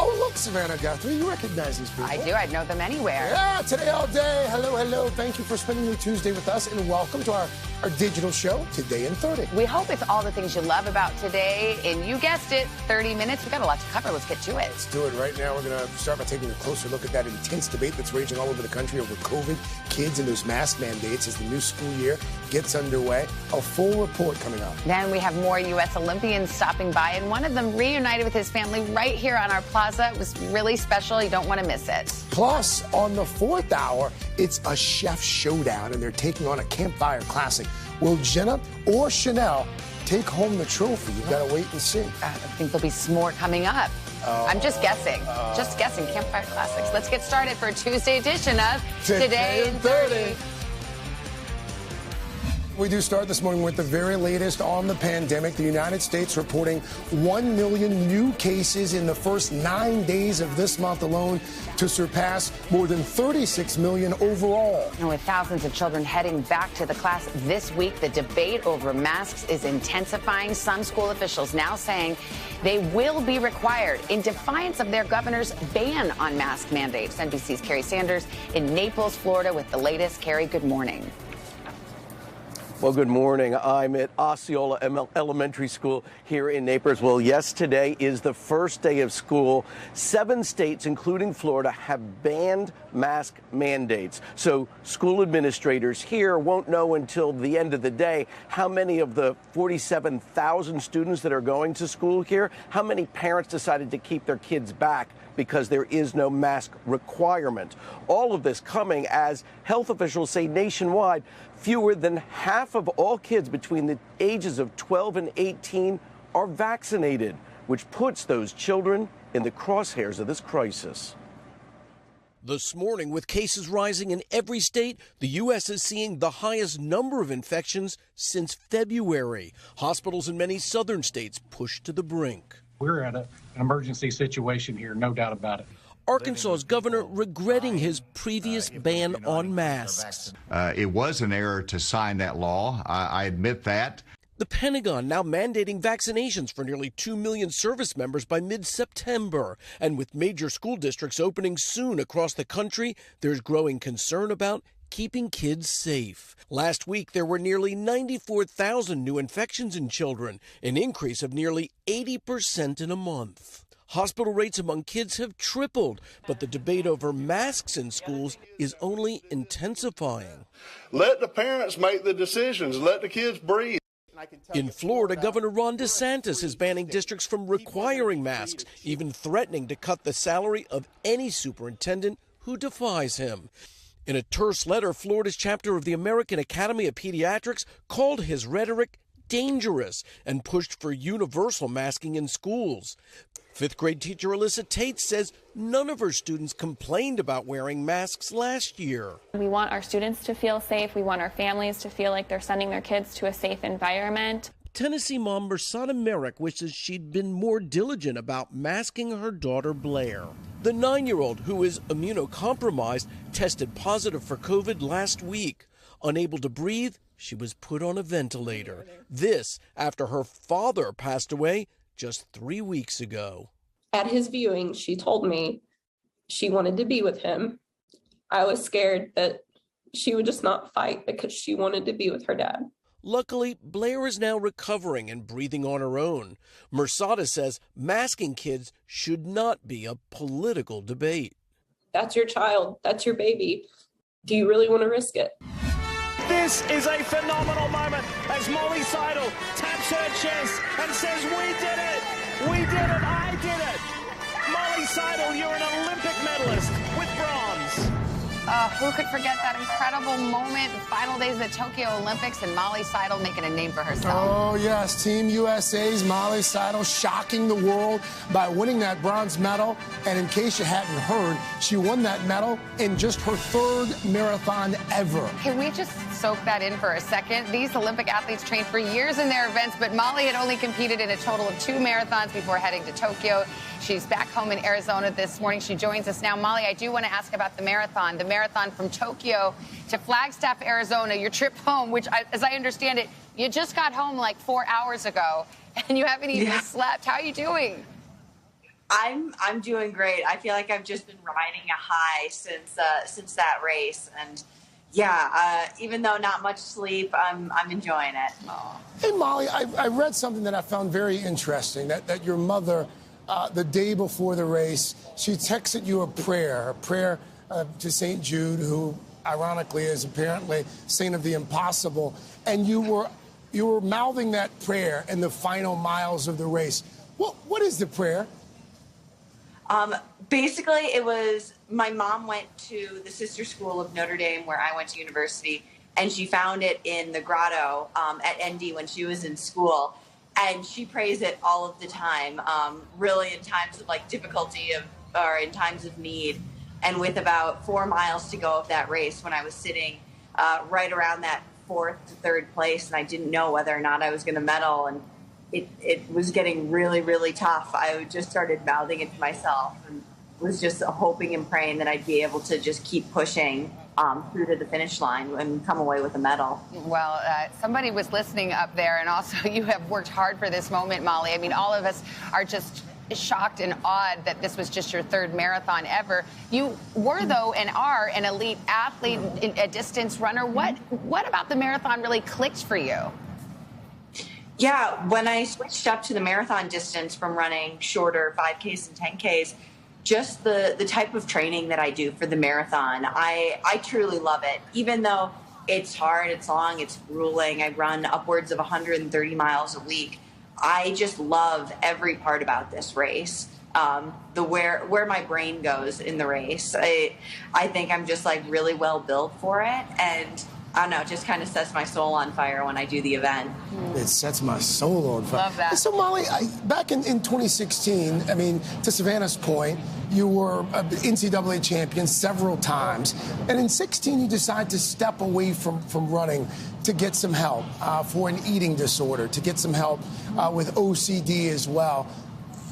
Oh, look, Savannah, Guthrie, you recognize these people. I do. I'd know them anywhere. Yeah, today all day. Hello, hello. Thank you for spending your Tuesday with us, and welcome to our digital show, Today in 30. We hope it's all the things you love about today. And you guessed it, 30 minutes. We've got a lot to cover. Let's get to it. Let's do it right now. We're going to start by taking a closer look at that intense debate that's raging all over the country over COVID, kids, and those mask mandates as the new school year gets underway. A full report coming up. Then we have more U.S. Olympians stopping by, and one of them reunited with his family right here on our plaza. It was really special. You don't want to miss it. Plus, on the fourth hour, it's a chef showdown, and they're taking on a campfire classic. Will Jenna or Chanel take home the trophy? You've got to wait and see. I think there'll be some more coming up. I'm just guessing. Just guessing. Campfire Classics. Let's get started for a Tuesday edition of Today in 30. We do start this morning with the very latest on the pandemic. The United States reporting 1 million new cases in the first 9 days of this month alone, to surpass more than 36 million overall. And with thousands of children heading back to the class this week, the debate over masks is intensifying. Some school officials now saying they will be required in defiance of their governor's ban on mask mandates. NBC's Carrie Sanders in Naples, Florida with the latest. Carrie, good morning. Well, good morning. I'm at Osceola Elementary School here in Naples. Well, yes, today is the first day of school. 7 states, including Florida, have banned mask mandates. So school administrators here won't know until the end of the day how many of the 47,000 students that are going to school here, how many parents decided to keep their kids back because there is no mask requirement. All of this coming as health officials say nationwide, fewer than half of all kids between the ages of 12 and 18 are vaccinated, which puts those children in the crosshairs of this crisis. This morning, with cases rising in every state, the U.S. is seeing the highest number of infections since February. Hospitals in many southern states pushed to the brink. We're at an emergency situation here, no doubt about it. Arkansas's governor regretting his previous ban on masks. It was an error to sign that law. I admit that. The Pentagon now mandating vaccinations for nearly 2 million service members by mid-September. And with major school districts opening soon across the country, there's growing concern about keeping kids safe. Last week, there were nearly 94,000 new infections in children, an increase of nearly 80% in a month. Hospital rates among kids have tripled, but the debate over masks in schools is only intensifying. Let the parents make the decisions. Let the kids breathe. In Florida, Governor Ron DeSantis is banning districts from requiring masks, even threatening to cut the salary of any superintendent who defies him. In a terse letter, Florida's chapter of the American Academy of Pediatrics called his rhetoric dangerous and pushed for universal masking in schools. Fifth grade teacher Alyssa Tate says none of her students complained about wearing masks last year. We want our students to feel safe. We want our families to feel like they're sending their kids to a safe environment. Tennessee mom Mersada Merrick wishes she'd been more diligent about masking her daughter Blair. The 9-year-old, who is immunocompromised, tested positive for COVID last week. Unable to breathe, she was put on a ventilator. This after her father passed away just 3 weeks ago. At his viewing, she told me she wanted to be with him. I was scared that she would just not fight because she wanted to be with her dad. Luckily, Blair is now recovering and breathing on her own. Mersada says masking kids should not be a political debate. That's your child. That's your baby. Do you really want to risk it? This is a phenomenal moment as Molly Seidel taps her chest and says, "We did it! We did it! I did it!" Molly Seidel, you're an Olympic medalist with bronze. Who could forget that incredible moment, the final days of the Tokyo Olympics, and Molly Seidel making a name for herself. Oh, yes, Team USA's Molly Seidel shocking the world by winning that bronze medal. And in case you hadn't heard, she won that medal in just her 3rd marathon ever. Can we just soak that in for a second? These Olympic athletes trained for years in their events, but Molly had only competed in a total of 2 marathons before heading to Tokyo. She's back home in Arizona this morning. She joins us now. Molly, I do want to ask about the marathon from Tokyo to Flagstaff, Arizona, your trip home, which, as I understand it, you just got home like 4 hours ago, and you haven't even slept. How are you doing? I'm doing great. I feel like I've just been riding a high since that race, and yeah, even though not much sleep, I'm enjoying it. Hey, Molly, I read something that I found very interesting, that your mother, the day before the race, she texted you a prayer to St. Jude, who ironically is apparently saint of the impossible, and you were mouthing that prayer in the final miles of the race. What is the prayer? Basically, it was my mom went to the sister school of Notre Dame where I went to university, and she found it in the grotto at Eddy when she was in school, and she prays it all of the time, really in times of like difficulty or in times of need. And with about 4 miles to go of that race, when I was sitting right around that 4th to 3rd place, and I didn't know whether or not I was going to medal, and it was getting really, really tough, I just started mouthing it to myself and was just hoping and praying that I'd be able to just keep pushing through to the finish line and come away with a medal. Well, somebody was listening up there, and also you have worked hard for this moment, Molly. I mean, all of us are just shocked and awed that this was just your 3rd marathon ever. You were, though, and are an elite athlete, a distance runner. What about the marathon really clicked for you? Yeah, when I switched up to the marathon distance from running shorter 5Ks and 10Ks, just the type of training that I do for the marathon, I truly love it. Even though it's hard, it's long, it's grueling, I run upwards of 130 miles a week, I just love every part about this race. Where my brain goes in the race. I think I'm just like really well built for it, and I don't know, it just kind of sets my soul on fire when I do the event. It sets my soul on fire. Love that. So, Molly, back in 2016, I mean, to Savannah's point, you were an NCAA champion several times. And in 16, you decided to step away from running to get some help for an eating disorder, to get some help with OCD as well.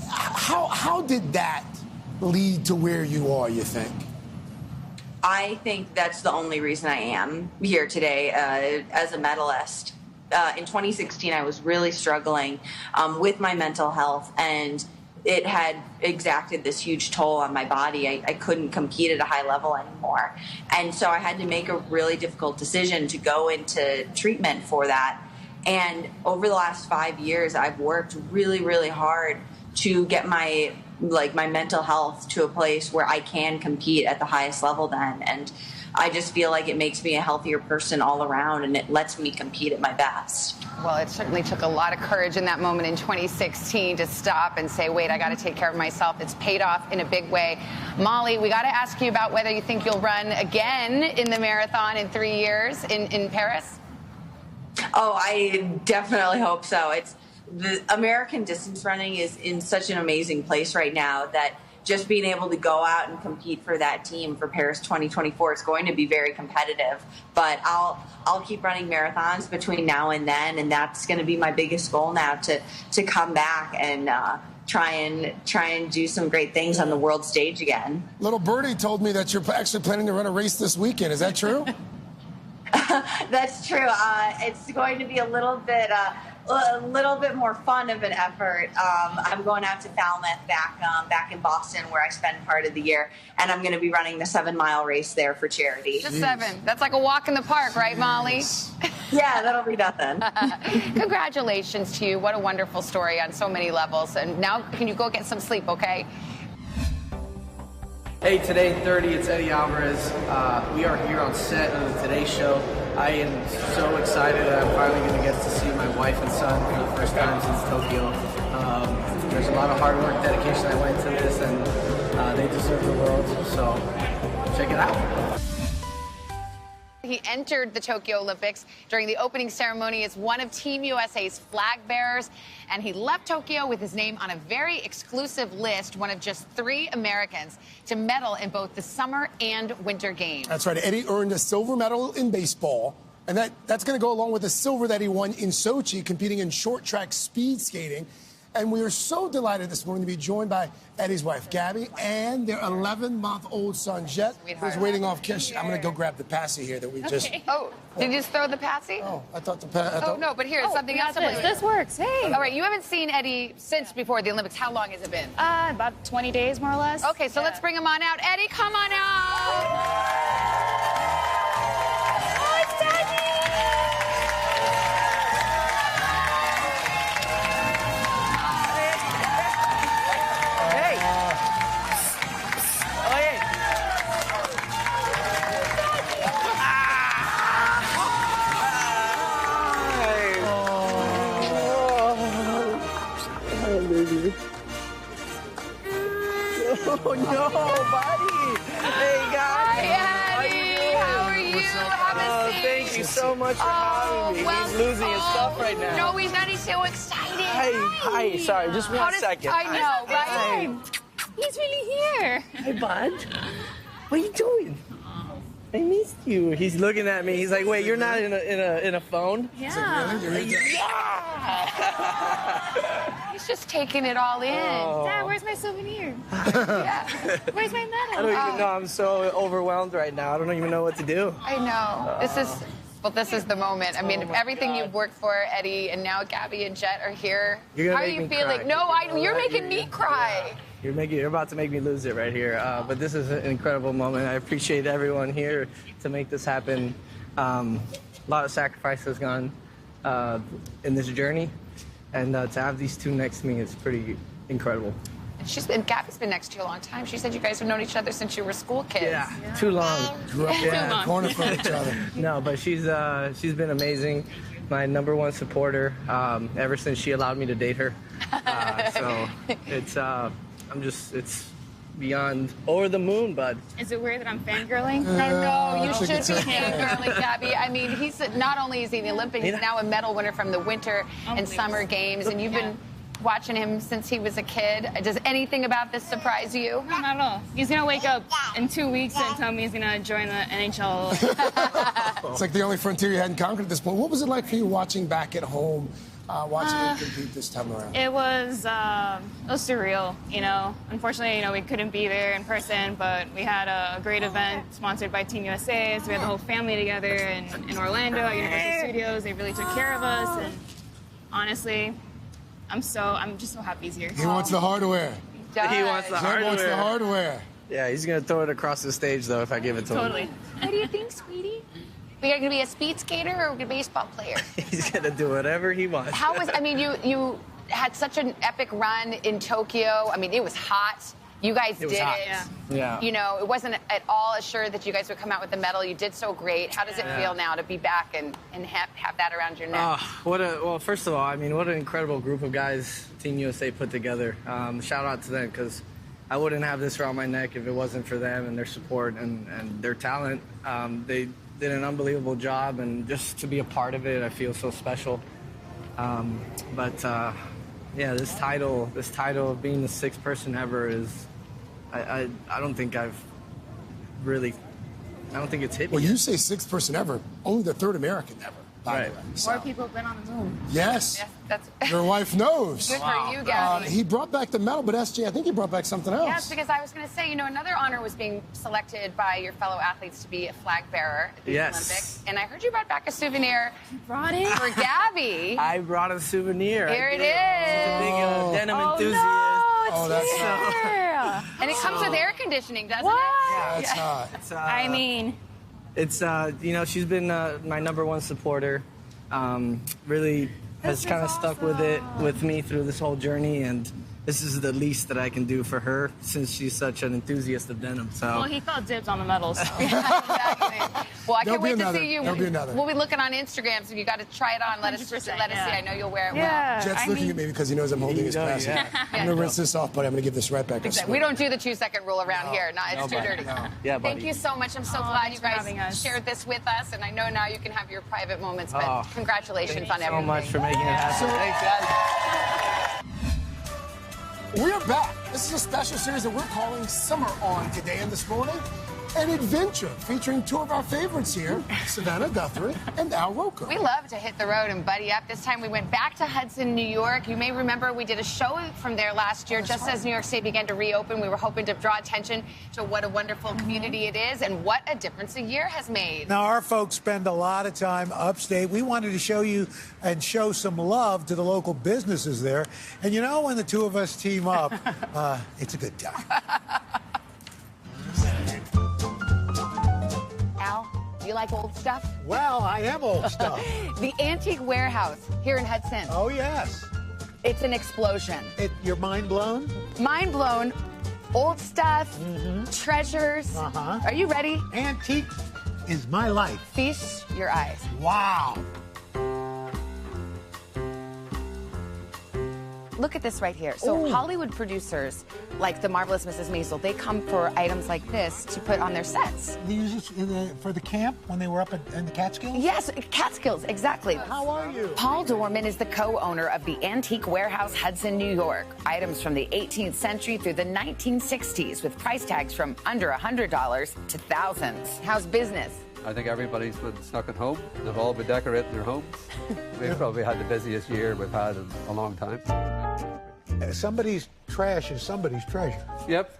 How did that lead to where you are, you think? I think that's the only reason I am here today as a medalist. In 2016, I was really struggling with my mental health, and it had exacted this huge toll on my body. I couldn't compete at a high level anymore. And so I had to make a really difficult decision to go into treatment for that. And over the last 5 years, I've worked really, really hard to get my mental health to a place where I can compete at the highest level then. And I just feel like it makes me a healthier person all around, and it lets me compete at my best. Well, it certainly took a lot of courage in that moment in 2016 to stop and say, wait, I got to take care of myself. It's paid off in a big way. Molly, we got to ask you about whether you think you'll run again in the marathon in 3 years in Paris. Oh, I definitely hope so. The American distance running is in such an amazing place right now that just being able to go out and compete for that team for Paris 2024 is going to be very competitive. But I'll keep running marathons between now and then, and that's going to be my biggest goal now, to come back and try and do some great things on the world stage again. Little birdie told me that you're actually planning to run a race this weekend. Is that true? That's true. It's going to be a little bit more fun of an effort. I'm going out to Falmouth back in Boston, where I spend part of the year, and I'm going to be running the 7-mile race there for charity. Just 7. That's like a walk in the park, right, Molly? Yeah, that'll be nothing. Congratulations to you. What a wonderful story on so many levels. And now can you go get some sleep, okay? Hey, Today 30, it's Eddy Alvarez. We are here on set of the Today Show. I am so excited that I'm finally going to get to see my wife and son for the first time since Tokyo. There's a lot of hard work, dedication that went into this, and they deserve the world, so check it out. He entered the Tokyo Olympics during the opening ceremony as one of Team USA's flag bearers, and he left Tokyo with his name on a very exclusive list, one of just 3 Americans to medal in both the summer and winter games. That's right. Eddy earned a silver medal in baseball, and that's going to go along with the silver that he won in Sochi, competing in short track speed skating. And we are so delighted this morning to be joined by Eddy's wife, Gabby, and their 11-month-old son, Jet, who's waiting off Kish. I'm going to go grab the passy here that we just... Oh, did you just throw the passy? Oh, I thought the Oh, no, but here's something else. This works. Hey. All right, you haven't seen Eddy since before the Olympics. How long has it been? About 20 days, more or less. Okay, so let's bring him on out. Eddy, come on out. Oh, it's Daddy. Oh, no, buddy. Hey, guys. Hi, Eddy. How are you? Have a seat. Thank you so much for having me. He's losing his stuff right now. No, he's not. He's so excited. Hi. Sorry, just one second. I know, right? He's really here. Hi, bud. What are you doing? I missed you. He's looking at me. He's like, "Wait, you're not in a phone?" Yeah. He's just taking it all in. Dad, where's my souvenir? Yeah. Where's my medal? I don't even know. I'm so overwhelmed right now. I don't even know what to do. I know. This is the moment. I mean, everything you've worked for, Eddy, and now Gabby and Jet are here. How are you feeling? Cry. No, you're making me cry. You're about to make me lose it right here. But this is an incredible moment. I appreciate everyone here to make this happen. A lot of sacrifice has gone in this journey, and to have these two next to me is pretty incredible. Gabby's been next to you a long time. She said you guys have known each other since you were school kids. Yeah. Too long. Grew up in the corner from each other. No, but she's been amazing. My #1 supporter ever since she allowed me to date her. So it's beyond over the moon, bud. Is it weird that I'm fangirling? No, you should be fangirling, Gabby. I mean, he's not only is he the Olympian, he's now a medal winner from the Winter and Summer Games, and you've been watching him since he was a kid. Does anything about this surprise you? No, not at all. He's going to wake up in 2 weeks and tell me he's going to join the NHL. It's like the only frontier you hadn't conquered at this point. What was it like for you watching back at home, watching him compete this time around? It was surreal, you know. Unfortunately, we couldn't be there in person, but we had a great event sponsored by Team USA. So we had the whole family together in Orlando at Universal Studios. They really took care of us, and honestly, I'm just so happy he's here. He wants the hardware. He wants the hardware. Wants the hardware. Yeah, he's going to throw it across the stage, though, if I give it to him. Totally. What do you think, sweetie? Are you going to be a speed skater or a baseball player? He's going to do whatever he wants. You had such an epic run in Tokyo. I mean, it was hot. You guys did it. Yeah. It wasn't at all assured that you guys would come out with the medal. You did so great. How does it feel now to be back and have that around your neck? Well, first of all, I mean, what an incredible group of guys Team USA put together. Shout out to them, because I wouldn't have this around my neck if it wasn't for them and their support and their talent. They did an unbelievable job, and just to be a part of it, I feel so special. This title of being the 6th person ever is, I don't think it's hit me. Well, you say 6th person ever, only the 3rd American ever. Right. More people have been on the moon. Yes. That's your wife knows. Good for you, Gabby. He brought back the medal, but SJ, I think he brought back something else. Yes, because I was going to say, another honor was being selected by your fellow athletes to be a flag bearer at these Olympics. And I heard you brought back a souvenir. You brought it? For Gabby. I brought a souvenir. Here it is. She's a big denim enthusiast. No, that's here. And it comes with air conditioning, doesn't What? it? Yeah, it's hot. It's she's been my #1 supporter. Really has kind of stuck with it with me through this whole journey, and this is the least that I can do for her since she's such an enthusiast of denim. So. Well, he thought dibs on the medals. Exactly. Well, I can't wait to see you. There'll be another. We'll be looking on Instagram, so you got to try it on. Let us see. I know you'll wear it well. Jet's looking at me because he knows I'm holding his pass. I'm going to rinse this off, but I'm going to give this right back. Exactly. We don't do the 2-second rule around here. It's too dirty. No. Yeah, buddy. Thank you so much. I'm so glad you guys shared this with us, and I know now you can have your private moments, but congratulations on everything. Thank you so much for making it happen. Thanks, guys. We're back. This is a special series that we're calling Summer On today and this morning. an adventure featuring two of our favorites here, Savannah, Guthrie, and Al Roker. We love to hit the road and buddy up. This time we went back to Hudson, New York. You may remember we did a show from there last year, just as New York State began to reopen. We were hoping to draw attention to what a wonderful community it is and what a difference a year has made. Now, our folks spend a lot of time upstate. We wanted to show you and show some love to the local businesses there. And you know, when the two of us team up, it's a good time. Al, do you like old stuff? Well, I am old stuff. The Antique Warehouse here in Hudson. Oh, yes. It's an explosion. You're mind blown? Mind blown. Old stuff, treasures. Are you ready? Antique is my life. Feast your eyes. Wow. Look at this right here. So Hollywood producers, like the Marvelous Mrs. Maisel, they come for items like this to put on their sets. They use this for the camp when they were up in the Catskills? Yes, Catskills, exactly. How are you? Paul Dorman is the co-owner of the Antique Warehouse, Hudson, New York. Items from the 18th century through the 1960s with price tags from under $100 to thousands. How's business? I think everybody's been stuck at home. They've all been decorating their homes. We've probably had the busiest year we've had in a long time. Somebody's trash is somebody's treasure. Yep.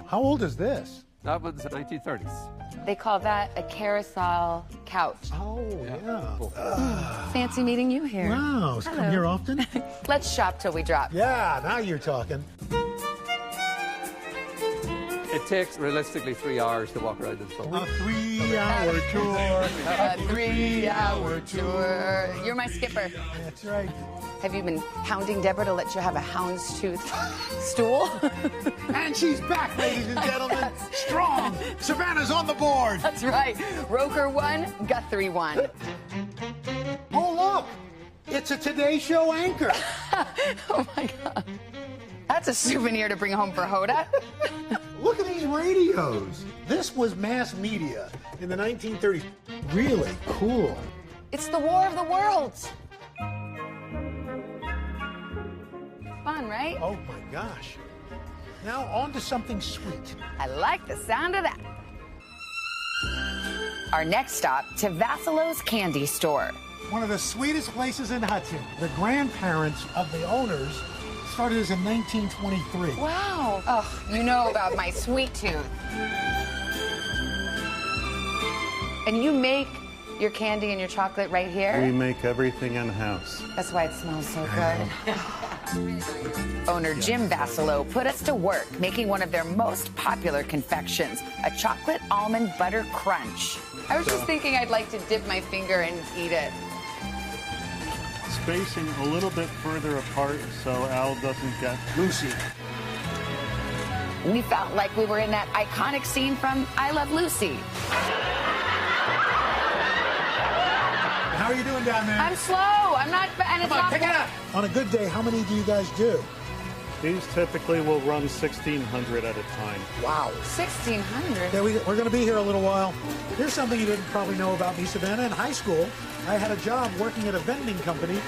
How old is this? That one's the 1930s. They call that a carousel couch. Oh, yeah. Fancy meeting you here. Wow. Hello. Come here often? Let's shop till we drop. Yeah, now you're talking. It takes realistically 3 hours to walk around the store. A 3-hour tour. A 3-hour tour. You're my skipper. That's right. Have you been hounding Deborah to let you have a houndstooth stool? And she's back, ladies and gentlemen. Strong. Savannah's on the board. That's right. Roker won, Guthrie won. Oh, look. It's a Today Show anchor. Oh, my God. That's a souvenir to bring home for Hoda. Look at these radios. This was mass media in the 1930s. Really cool. It's the War of the Worlds. Fun, right? Oh, my gosh. Now on to something sweet. I like the sound of that. Our next stop, to Vassilo's Candy Store. One of the sweetest places in Hudson. The grandparents of the owners started this in 1923. Wow. Oh, you know about my sweet tooth. And you make your candy and your chocolate right here? We make everything in-house. That's why it smells so good. Owner Jim Vassilo put us to work making one of their most popular confections, a chocolate almond butter crunch. I was just thinking I'd like to dip my finger and eat it. Spacing a little bit further apart so Al doesn't get Lucy. We felt like we were in that iconic scene from I Love Lucy. How are you doing down there? I'm slow. I'm not, and it's Come on, not. pick it up. On a good day, how many do you guys do? These typically will run 1,600 at a time. Wow. 1,600? Yeah, we're going to be here a little while. Here's something you didn't probably know about me, Savannah. In high school, I had a job working at a vending company,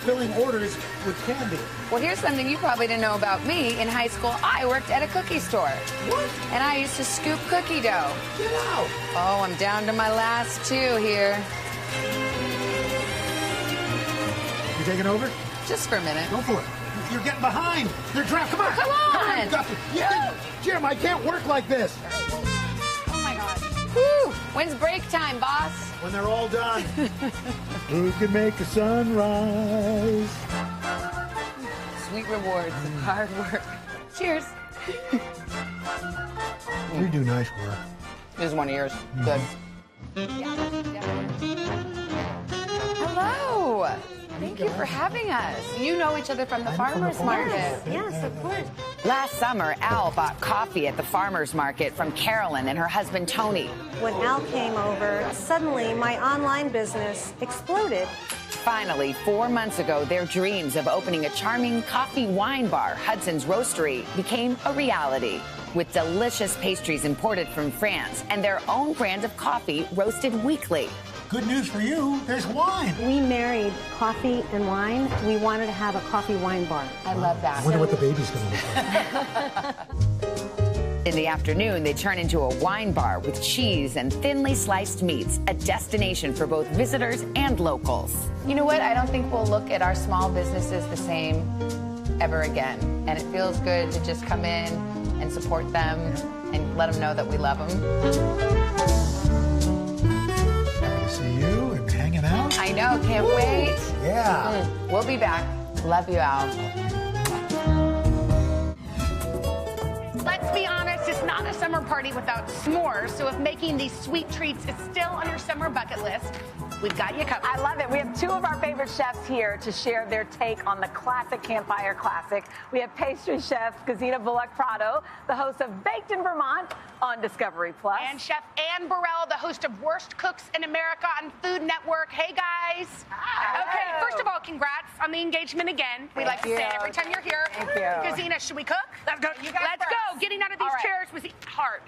filling orders with candy. Well, here's something you probably didn't know about me. In high school, I worked at a cookie store. What? And I used to scoop cookie dough. Get out. Oh, I'm down to my last two here. You taking over? Just for a minute. Go for it. You're getting behind. They're trapped. Come on. Come on. Yeah. Jim, I can't work like this. Oh, my God. Whew. When's break time, boss? When they're all done. Who can make a sunrise? Sweet rewards of hard work. Cheers. You do nice work. This is one of yours. Good. Hello. Thank you for having us. You know each other from the farmer's market. Yes, of course. Last summer, Al bought coffee at the farmer's market from Carolyn and her husband, Tony. When Al came over, suddenly my online business exploded. Finally, 4 months ago, their dreams of opening a charming coffee wine bar, Hudson's Roastery, became a reality. With delicious pastries imported from France and their own brand of coffee roasted weekly. Good news for you, there's wine. We married coffee and wine. We wanted to have a coffee wine bar. I love that. I wonder what the baby's going to look like. In the afternoon, they turn into a wine bar with cheese and thinly sliced meats, a destination for both visitors and locals. You know what? I don't think we'll look at our small businesses the same ever again. And it feels good to just come in and support them and let them know that we love them. Happy to see you and hanging out. I know, can't wait. Yeah. We'll be back. Love you, Al. Let's be honest, it's not a summer party without s'mores. So if making these sweet treats is still on your summer bucket list, we've got you covered. I love it. We have two of our favorite chefs here to share their take on the classic Campfire Classic. We have pastry chef Gazina Bullock-Prado, the host of Baked in Vermont on Discovery Plus. And Chef Ann Burrell, the host of Worst Cooks in America on Food Network. Hey, guys. Hi. Okay, first of all, congrats on the engagement again. We like to say it every time you're here. Thank you. Gazina, should we cook? Let's go. Let's go. Getting out of these chairs was hard.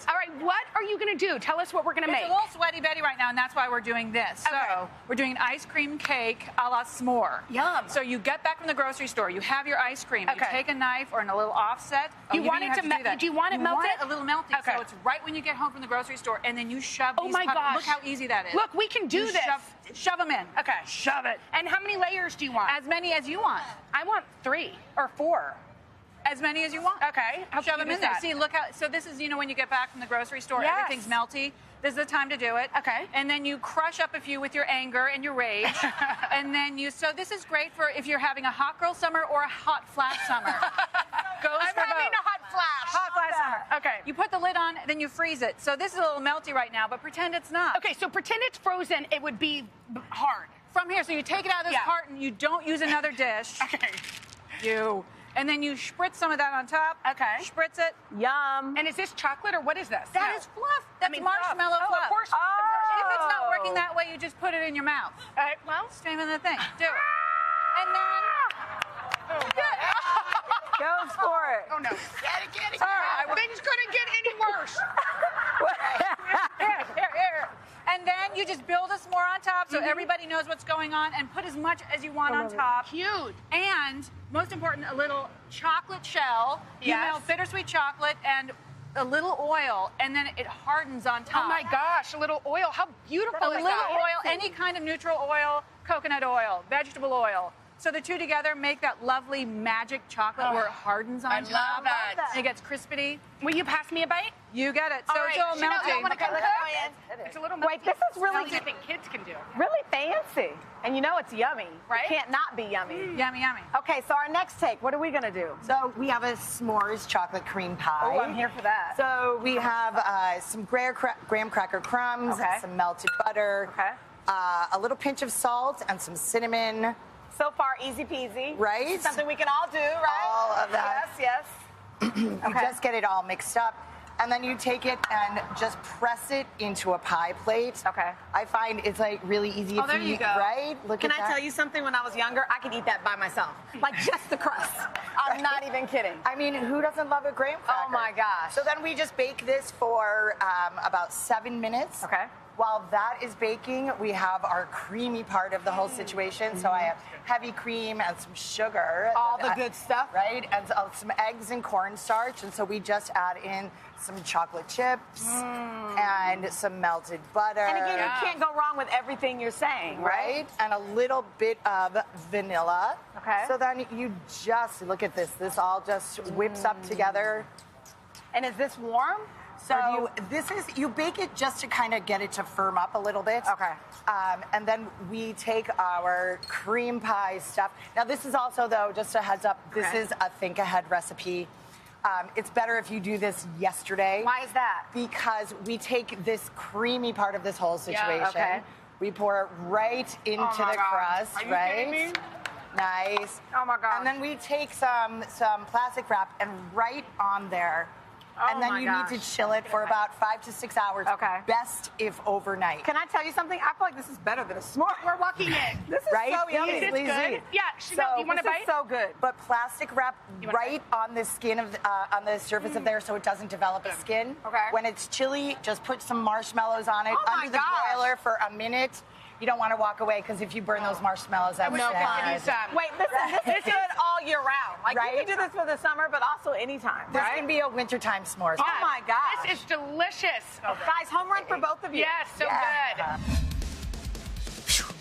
All right, what are you going to do? Tell us what we're going to make. It's a little sweaty Betty right now, and that's why we're doing this. Okay. So we're doing an ice cream cake a la s'more. Yum. So you get back from the grocery store, you have your ice cream, you Okay. take a knife or in a little offset. You want it to do that. do you want it melted? A little melty. Okay. So it's right when you get home from the grocery store, and then you shove Oh these my gosh. Look how easy that is. Look, we can do You this. Shove them in. Okay. Shove it. And how many layers do you want? As many as you want. I want 3 or 4. As many as you want. Okay. How Shove cute them in is there. that? See, look how. So this is, when you get back from the grocery store, Yes. everything's melty. This is the time to do it. Okay. And then you crush up a few with your anger and your rage. And then so this is great for if you're having a hot girl summer or a hot flat summer. Goes I'm for having both. a hot flash. Hot flat summer. Okay. You put the lid on, then you freeze it. So this is a little melty right now, but pretend it's not. Okay, so pretend it's frozen. It would be hard. From here, so you take it out of this carton, you don't use another dish. Okay. And then you spritz some of that on top. Okay. Spritz it. Yum. And is this chocolate or what is this? That is fluff. That's marshmallow fluff. fluff. Of course. If it's not working that way, you just put it in your mouth. All right, well. Stream in the thing. Do it. And then... Goes for it. Oh, no. Get it. Sorry. Things couldn't get any worse. Here. And then you just build a s'more on top so everybody knows what's going on, and put as much as you want on top. Cute. And, most important, a little chocolate shell. You melt bittersweet chocolate and a little oil, and then it hardens on top. Oh, my gosh. A little oil. How beautiful A is little that? oil, any kind of neutral oil, coconut oil, vegetable oil. So the two together make that lovely magic chocolate where it hardens on top. love that. And it gets crispy. Will you pass me a bite? You get it. So All right. it's all Chanel, melty. you want to come Okay, cook? It's a little melty. Wait, this is really Melty I think kids can do. Really fancy. And you know it's yummy. Right? It can't not be yummy. Yummy, yummy. Okay, so our next take, what are we going to do? So we have a s'mores chocolate cream pie. Oh, I'm here for that. So we have some graham cracker crumbs, some melted butter, a little pinch of salt, and some cinnamon. So far, easy peasy. Right? Something we can all do, right? All of that. Yes. You just get it all mixed up. And then you take it and just press it into a pie plate. Okay. I find it's like really easy. Oh, there you go. Right? Look Can at I that. tell you something? When I was younger, I could eat that by myself. Like just the crust. I'm not even kidding. I mean, who doesn't love a graham cracker? Oh my gosh. So then we just bake this for about 7 minutes. Okay. While that is baking, we have our creamy part of the whole situation. So I have heavy cream and some sugar. All the good stuff. Right? And some eggs and cornstarch. And so we just add in some chocolate chips and some melted butter. And again, you can't go wrong with everything you're saying, right? And a little bit of vanilla. Okay. So then you just, look at this. This all just whips up together. And is this warm? So you bake it just to kind of get it to firm up a little bit. Okay. And then we take our cream pie stuff. Now this is also, though, just a heads up, this is a think ahead recipe. It's better if you do this yesterday. Why is that? Because we take this creamy part of this whole situation. okay. We pour it right into the crust, Are you right? kidding me? Nice. Oh my God. And then we take some plastic wrap and right on there. And then you need to chill it for about 5 to 6 hours. Okay. Best if overnight. Can I tell you something? I feel like this is better than a s'more. We're walking in. This is Right? so yummy. Is this Please good? eat. Yeah. Chanel, you want a This bite? is so good. But plastic wrap wanna right on the skin of on the surface of there so it doesn't develop a skin. Okay. When it's chilly, just put some marshmallows on it Oh my under the gosh. broiler for a minute. you don't want to walk away because if you burn those marshmallows, that was No bad. Wait, listen, this is good all year round. Like, you can do this for the summer, but also anytime, This right? can be a wintertime s'mores. Oh, my gosh. This is delicious. Guys, home run for both of you. Yes, so good.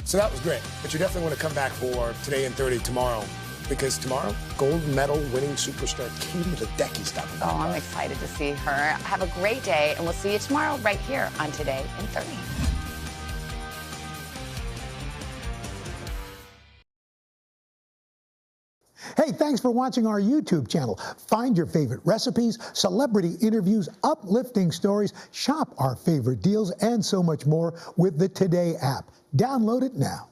So that was great. But you definitely want to come back for Today in 30 tomorrow. Because tomorrow, gold medal winning superstar Katie Ledecky stopping by. Oh, I'm excited to see her. Have a great day, and we'll see you tomorrow right here on Today in 30. Hey, thanks for watching our YouTube channel. Find your favorite recipes, celebrity interviews, uplifting stories, shop our favorite deals, and so much more with the Today app. Download it now.